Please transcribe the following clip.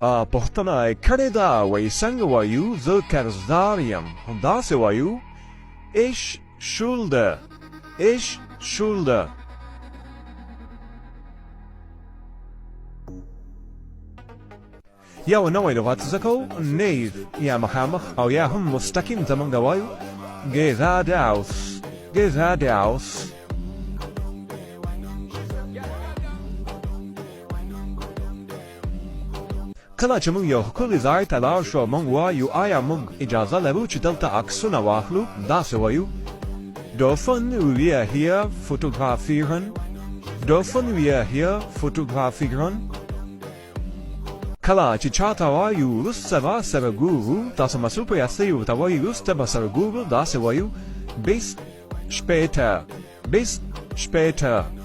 پوښتنه یې کړې ده وایي څنګه وایو زه قرضدار یم همداسې وایو ich schulde ich schulde یو نوی لغت زده کوو نیز یا مخامخ او یا هم مستقیم زمونږ وایو geradeaus geradeaus کله چې موږ یو ښکلي ځای ته لاړ شو موږ وایو آیا موږ اجازه لرو چې دلته عکسونه واخلو داسې وایو dürfen wir hier fotografieren dürfen wir hier fotografieren کله چې چاته وایو وروسته به سره ګورو تاسو مسؤل په یاستئ ورته وایي وروسته به سره ګورو داسې وایو bis später bis später